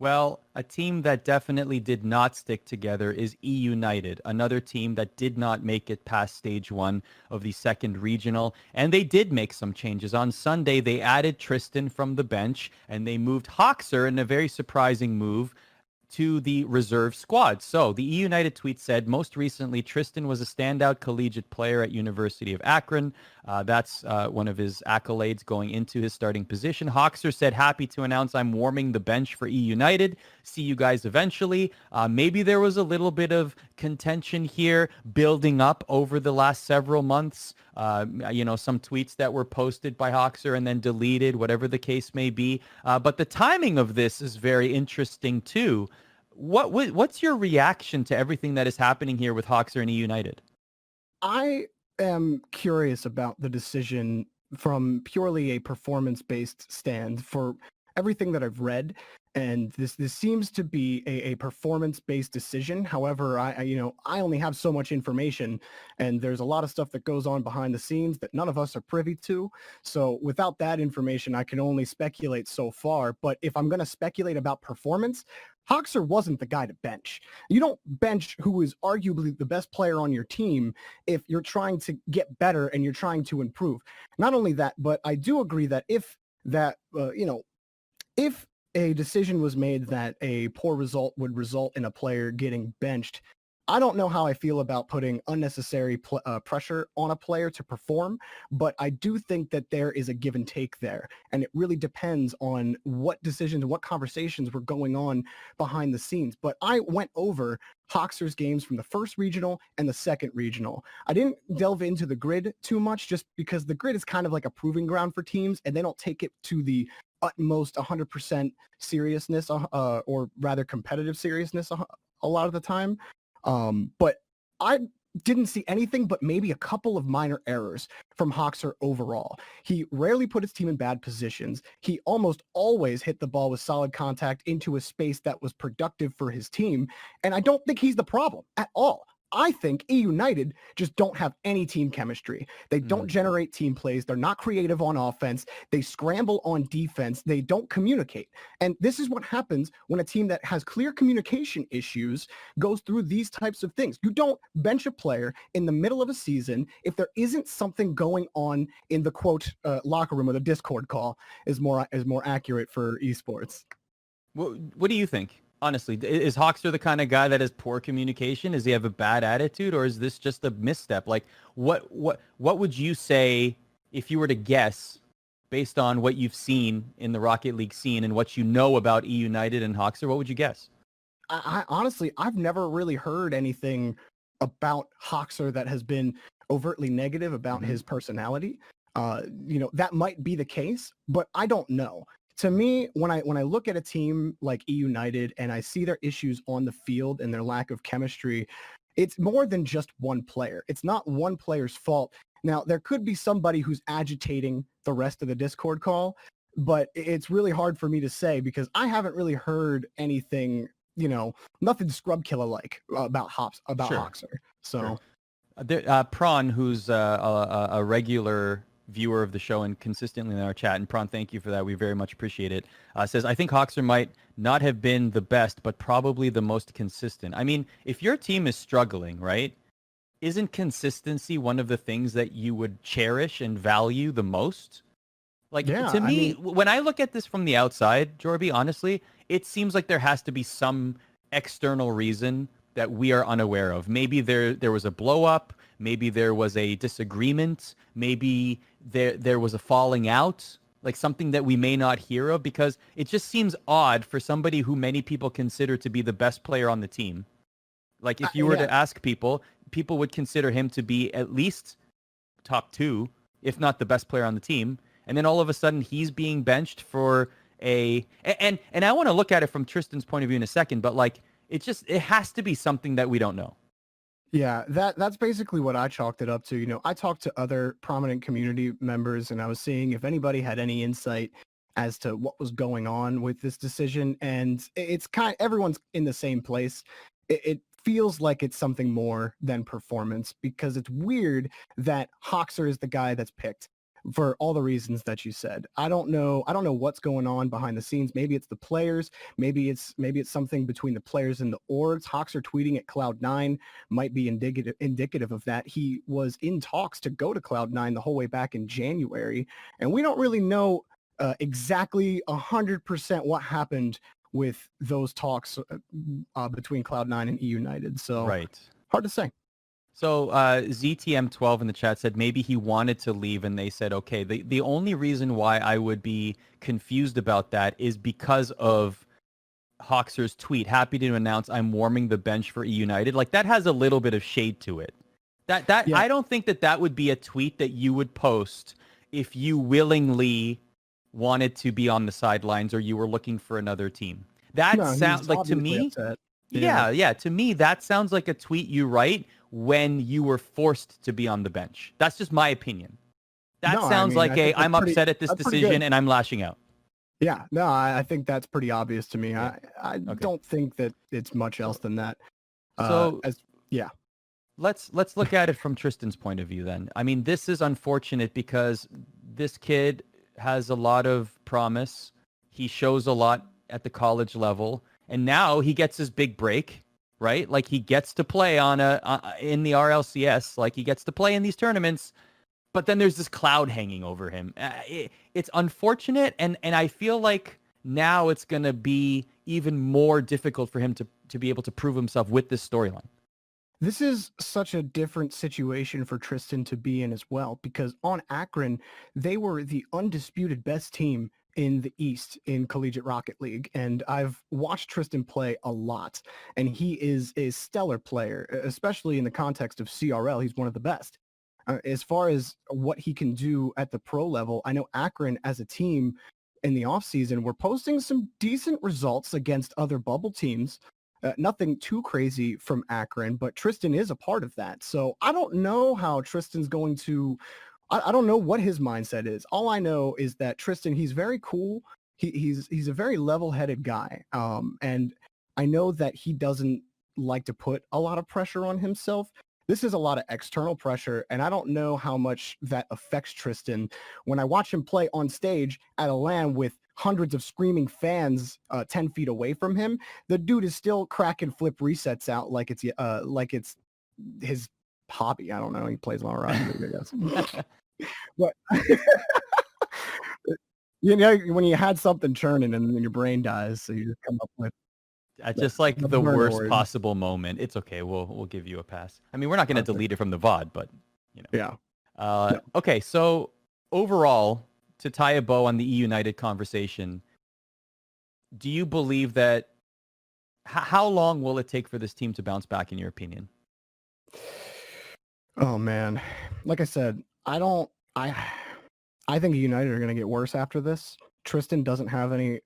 Well, a team that definitely did not stick together is eUnited, another team that did not make it past stage one of the second regional. And they did make some changes. On Sunday, they added Tristan from the bench and they moved Hockser in a very surprising move to the reserve squad. So the eUnited tweet said, most recently, Tristan was a standout collegiate player at University of Akron. That's one of his accolades going into his starting position. Hockser said, happy to announce I'm warming the bench for eUnited. See you guys eventually. Maybe there was a little bit of contention here building up over the last several months. Some tweets that were posted by Hockser and then deleted, whatever the case may be. But the timing of this is very interesting too. What's your reaction to everything that is happening here with Hockser and eUnited? I am curious about the decision from purely a performance-based stand for everything that I've read. And this seems to be a performance-based decision. However, I only have so much information, and there's a lot of stuff that goes on behind the scenes that none of us are privy to. So without that information, I can only speculate so far. But if I'm going to speculate about performance, Hockser wasn't the guy to bench. You don't bench who is arguably the best player on your team if you're trying to get better and you're trying to improve. Not only that, but I do agree that if a decision was made that a poor result would result in a player getting benched, I don't know how I feel about putting unnecessary pressure on a player to perform, but I do think that there is a give and take there. And it really depends on what decisions and what conversations were going on behind the scenes. But I went over Hockser's games from the first regional and the second regional. I didn't delve into the grid too much just because the grid is kind of like a proving ground for teams and they don't take it to the utmost 100% seriousness or rather competitive seriousness a lot of the time. But I didn't see anything but maybe a couple of minor errors from Hockser overall. He rarely put his team in bad positions. He almost always hit the ball with solid contact into a space that was productive for his team. And I don't think he's the problem at all. I think eUnited just don't have any team chemistry. They don't generate team plays. They're not creative on offense. They scramble on defense. They don't communicate. And this is what happens when a team that has clear communication issues goes through these types of things. You don't bench a player in the middle of a season if there isn't something going on in the quote locker room, or the Discord call is more accurate for esports. What do you think? Honestly, is Hockser the kind of guy that has poor communication? Does he have a bad attitude, or is this just a misstep? Like, what would you say if you were to guess based on what you've seen in the Rocket League scene and what you know about eUnited and Hockser? What would you guess? I honestly, I've never really heard anything about Hockser that has been overtly negative about his personality. That might be the case, but I don't know. To me, when I look at a team like eUnited and I see their issues on the field and their lack of chemistry, it's more than just one player. It's not one player's fault. Now, there could be somebody who's agitating the rest of the Discord call, but it's really hard for me to say because I haven't really heard anything, nothing scrub killer like about Hockser. So, Prawn, who's a regular viewer of the show and consistently in our chat, and Prawn, thank you for that. We very much appreciate it. Says, I think Hockser might not have been the best, but probably the most consistent. I mean, if your team is struggling, right, isn't consistency one of the things that you would cherish and value the most? Like, to me, when I look at this from the outside, Jorby, honestly, it seems like there has to be some external reason that we are unaware of. Maybe there was a blow up. Maybe there was a disagreement. Maybe there was a falling out, like something that we may not hear of, because it just seems odd for somebody who many people consider to be the best player on the team. Like if you were to ask people would consider him to be at least top 2, if not the best player on the team. And then all of a sudden he's being benched for and I want to look at it from Tristan's point of view in a second, but like it has to be something that we don't know. Yeah, that's basically what I chalked it up to. I talked to other prominent community members and I was seeing if anybody had any insight as to what was going on with this decision. And it's everyone's in the same place. It feels like it's something more than performance because it's weird that Hockser is the guy that's picked. for all the reasons that you said. I don't know what's going on behind the scenes. Maybe it's the players. Maybe it's something between the players and the orgs. Hockser tweeting at Cloud9 might be indicative of that. He was in talks to go to Cloud9 the whole way back in January, and we don't really know exactly 100% what happened with those talks between Cloud9 and eUnited. So Right. hard to say. So ZTM12 in the chat said maybe he wanted to leave and they said, okay, the only reason why I would be confused about that is because of Hockser's tweet, happy to announce I'm warming the bench for eUnited. Like that has a little bit of shade to it. Yeah. I don't think that would be a tweet that you would post if you willingly wanted to be on the sidelines or you were looking for another team. That sounds like, to me, upset. Yeah, to me, that sounds like a tweet you write when you were forced to be on the bench. That's just my opinion. That sounds like I'm upset at this decision and I'm lashing out. Yeah, no, I think that's pretty obvious to me. Yeah. I don't think that it's much else than that. Let's look at it from Tristan's point of view then. I mean, this is unfortunate because this kid has a lot of promise. He shows a lot at the college level, and now he gets his big break, right? Like he gets to play in the RLCS, like he gets to play in these tournaments, but then there's this cloud hanging over him. It's unfortunate, and I feel like now it's going to be even more difficult for him to be able to prove himself with this storyline. This is such a different situation for Tristan to be in as well, because on Akron, they were the undisputed best team in the East in Collegiate Rocket League. And I've watched Tristan play a lot, and he is a stellar player, especially in the context of CRL. He's one of the best. As far as what he can do at the pro level, I know Akron as a team in the offseason were posting some decent results against other bubble teams. Nothing too crazy from Akron, but Tristan is a part of that. So I don't know how Tristan's going to, I don't know what his mindset is. All I know is that Tristan, he's very cool. He's a very level-headed guy. And I know that he doesn't like to put a lot of pressure on himself. This is a lot of external pressure, and I don't know how much that affects Tristan. When I watch him play on stage at a LAN with hundreds of screaming fans 10 feet away from him, the dude is still cracking flip resets out like it's his hobby. I don't know. He plays a lot of Rocket League, I guess. But you know, when you had something churning and then your brain dies, so you just come up with just like the worst possible moment. It's okay. We'll give you a pass. I mean, we're not going to delete it from the VOD, but you know. Yeah. Okay. So overall, to tie a bow on the eUnited conversation, do you believe that? How long will it take for this team to bounce back, in your opinion? Oh man, like I said, I think eUnited are going to get worse after this. Tristan doesn't have any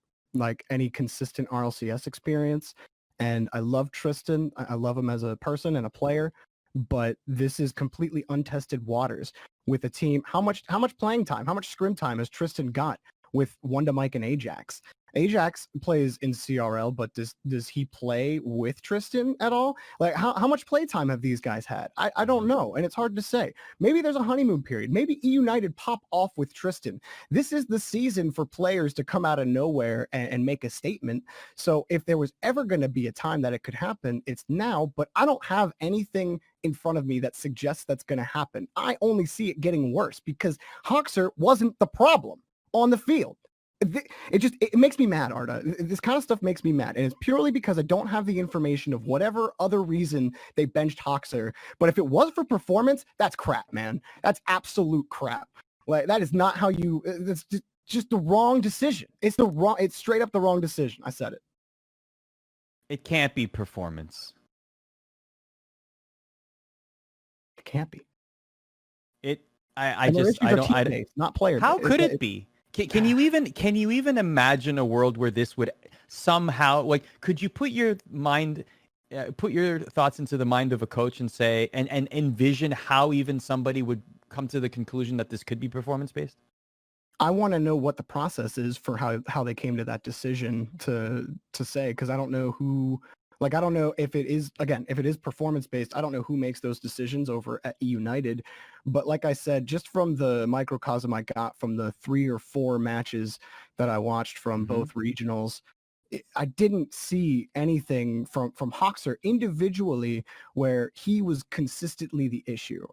consistent RLCS experience, and I love Tristan. I love him as a person and a player, but this is completely untested waters with a team. How much playing time, how much scrim time has Tristan got with Wonder Mike and Ajax? Ajax plays in CRL, but does he play with Tristan at all? Like how much play time have these guys had? I don't know, and it's hard to say. Maybe there's a honeymoon period. Maybe eUnited pop off with Tristan. This is the season for players to come out of nowhere and make a statement. So if there was ever going to be a time that it could happen, it's now, but I don't have anything in front of me that suggests that's going to happen. I only see it getting worse because Hockser wasn't the problem on the field. It makes me mad, Arda. This kind of stuff makes me mad. And it's purely because I don't have the information of whatever other reason they benched Hockser. But if it was for performance, that's crap, man. That's absolute crap. Like that is not how you, that's just the wrong decision. It's straight up the wrong decision. I said it. It can't be performance. It can't be. Not player. How could it be? Can you even imagine a world where this would somehow, like, could you put your thoughts into the mind of a coach and say and envision how even somebody would come to the conclusion that this could be performance based? I want to know what the process is for how they came to that decision to say, because I don't know who Like, I don't know if it is, again, if it is performance-based, I don't know who makes those decisions over at eUnited. But like I said, just from the microcosm I got from the 3 or 4 matches that I watched from both regionals, I didn't see anything from Hockser individually where he was consistently the issue.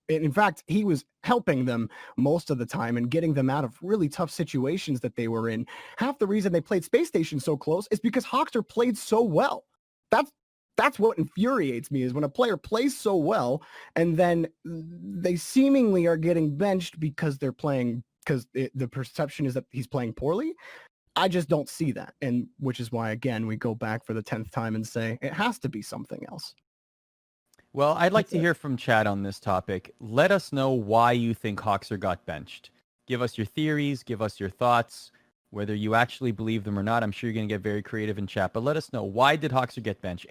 In fact, he was helping them most of the time and getting them out of really tough situations that they were in. Half the reason they played Space Station so close is because Hockser played so well. That's what infuriates me, is when a player plays so well and then they seemingly are getting benched because they're playing, because the perception is that he's playing poorly. I just don't see that, and which is why, again, we go back for the 10th time and say it has to be something else. Well, I'd like to hear from Chad on this topic. Let us know why you think Hockser got benched. Give us your theories, give us your thoughts, whether you actually believe them or not. I'm sure you're going to get very creative in chat, but let us know, why did Hockser get benched?